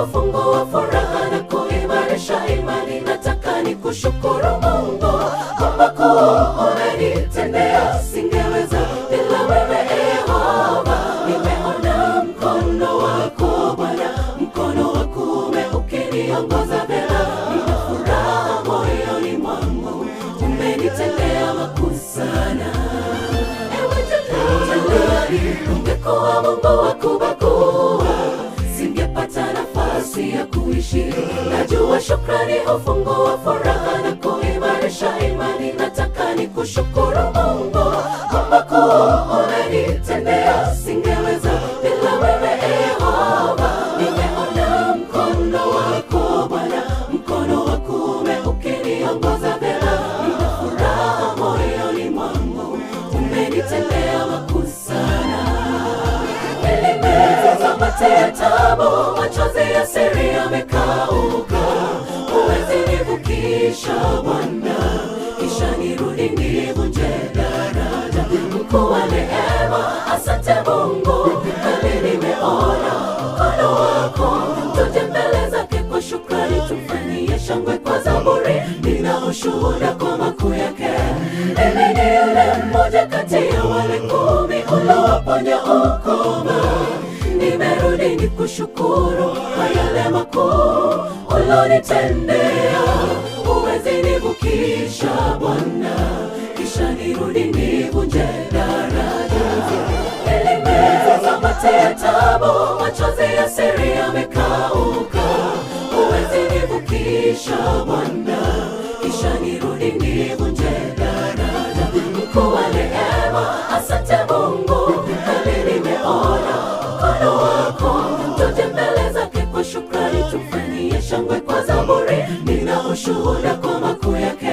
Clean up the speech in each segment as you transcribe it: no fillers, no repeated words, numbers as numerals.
hufungua furaha na kuimarisha imani. Nataka nikushukuru Mungu kwa makuu umenitendea, singeweza bila wewe Yehova. Nimeona mkono wako Bwana, mkono wa kuume ukiniongoza mbele. Nina furaha moyoni mwangu, umenitendea makuu sana. Ewe Jalali, ungekuwa Mungu wa kubagua, singepata nafasi ya kuishi. Najua shukrani hufungua furaha na kuimarisha imani. Nataka nikushukuru Mungu kwa makuu umenitendea, singeweza bila wewe Yehova. Nimeona mkono wako Bwana, mkono wa kuume ukiniongoza mbele. Nina furaha moyoni mwangu, umenitendea makuu sana. Nilimeza ya taabu, machozi ya siri yamekauka. Huwezi nivukisha Bwana, kisha nirudi nivunje daraja. Mkuu wa neema, asante Mungu, kweli nimeona mkono wako. Tuje mbele zake kwa shukrani, tumfanyie shangwe kwa zaburi. Nina ushuhuda kwa makuu yake. Mimi ni yule mmoja kati ya wale 10 uliowaponya ukoma. Nimerudi nikushukuru kwa yale makuu ulionitendea. Huwezi nivukisha Bwana, kisha nirudi nivunje daraja. Nilimeza mate ya taabu, machozi ya siri yamekauka. Huwezi nivukisha Bwana, kisha nirudi nivunje daraja. Mkuu wa neema, asante Mungu, kweli nimeona mkono wako. Tuje mbele zake kwa shukrani, tumfanyie shangwe kwa zaburi. Nina ushuhuda kwa makuu yake.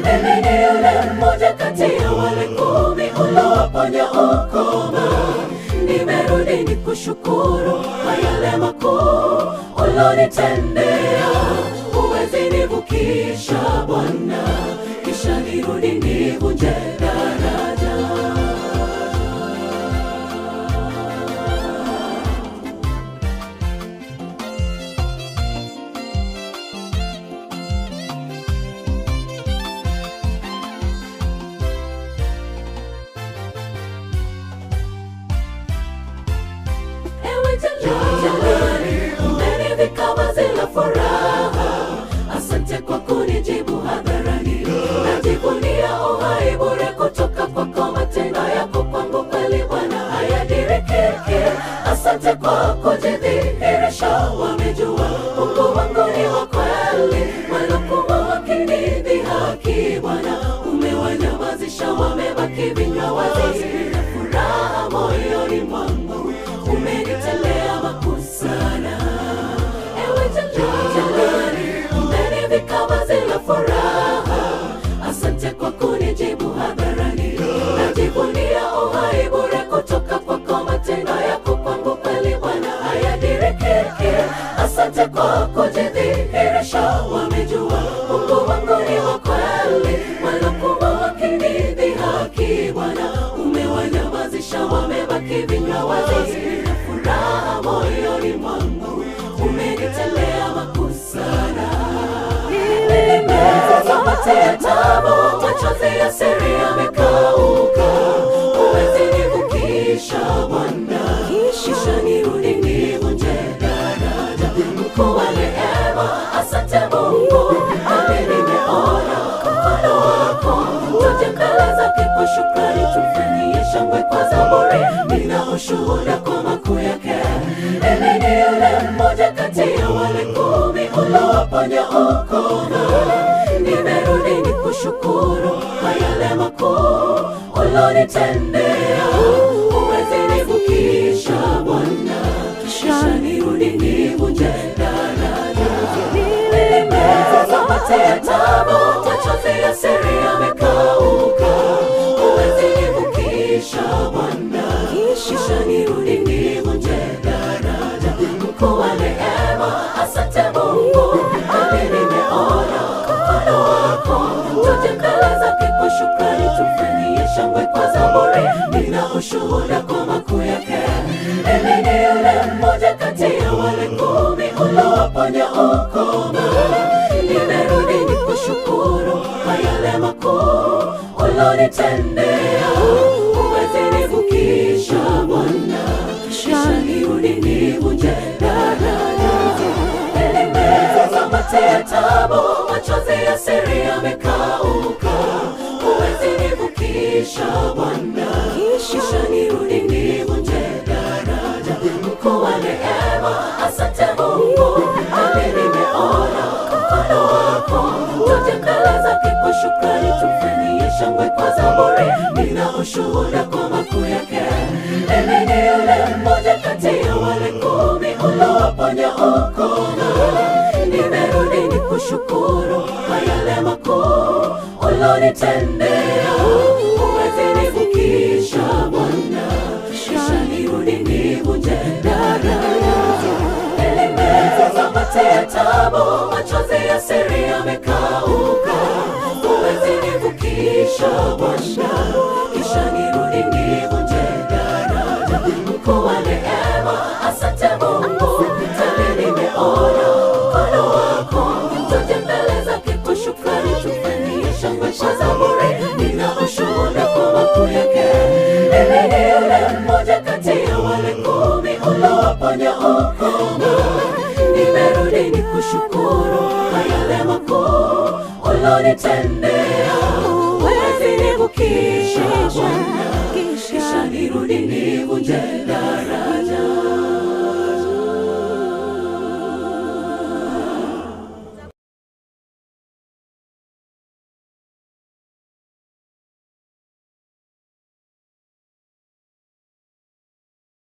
Mimi ni yule mmoja kati ya wale 10 uliowaponya ukoma. Nimerudi nikushukuru kwa yale makuu ulionitendea. Huwezi nivukisha Bwana, kisha nirudi nivunje daraja. Jalali, umenivika vazi la furaha. Asante kwa kunijibu hadharani. Najivunia uhai bure kutoka kwako, matendo yako kwangu kweli Bwana hayadirikiki. Asante kwa kujidhihirisha, wamejua Mungu wangu ni wa kweli. Walokuwa wakinidhihaki Bwana, umewanyamazisha, wamebaki vinywa wazi. Na furaha moyoni mwangu, umenitendea makuu sana. Ewe Jalali, umenivika vazi la furaha. Asante kwa kunijibu hadharani. Najivunia uhai bure kutoka kwako, matendo yako kwangu kweli Bwana hayadirikiki. Asante kwa kujidhihirisha, wamejua Mungu wangu ni wa kweli. Walokuwa wakinidhihaki Bwana, umewanyamazisha, wamebaki vinywa wazi. Na furaha moyoni mwangu, umenitendea makuu sana. Nilimeza mate ya taabu, machozi ya siri yamekauka. Huwezi nivukisha Bwana, kisha nirudi nivunje daraja. Mkuu wa neema, asante Mungu, kweli nimeona mkono wako. Tuje mbele zake kwa shukrani, tumfanyie shangwe kwa zaburi. Nina ushuhuda kwa makuu yake. Mimi ni yule mmoja kati ya wale 10 uliowaponya ukoma. Nimerudi nikushukuru kwa yale makuu ulionitendea. Huwezi nivukisha Bwana, kisha nirudi nivunje daraja. Nilimeza mate ya taabu, machozi ya siri yamekauka. Huwezi nivukisha Bwana, kisha nirudi nivunje daraja. Mkuu wa neema, asante Mungu, kweli nimeona mkono wako. Tuje mbele zake kwa shukrani, tumfanyie shangwe kwa zaburi. Nina ushuhuda kwa makuu yake. Mimi ni yule mmoja kati ya wale 10 ulowaponya ukoma. Nimerudi nikushukuru kwa yale makuu ulonitendea. Huwezi nivukisha Bwana, kisha nirudi nivunje daraja. Nilimeza mate ya taabu, machozi ya siri yamekauka. Huwezi nivukisha Bwana, kisha nirudi nivunje daraja. Mkuu wa neema, asante Mungu, hadi nimeona mkono wako. Tuje mbele zake kwa shukrani, tumfanyie shangwe kwa zaburi. Nina ushuhuda kwa makuu yake. Mimi ni yule mmoja kati ya wale 10 ulowaponya ukoma. Nimerudi nikushukuru kwa yale makuu ulonitendea. Huwezi nivukisha Bwana, kisha nirudi nivunje daraja. Nilimeza mate ya taabu, machozi ya siri yamekauka. Huwezi nivukisha Bwana, kisha nirudi nivunje daraja. Mkuu wa neema, asante Mungu, tele nimeona mkono wako. Tuje mbele zake kwa shukrani, tumfanyie shangwe kwa zaburi. Nina ushuhuda kwa makuu yake. Mimi ni yule mmoja kati ya wale 10 ulowaponya ukoma. Nimerudi nikushukuru kwa yale makuu ulonitendea. Huwezi nivukisha Bwana, kisha nirudi nivunje daraja.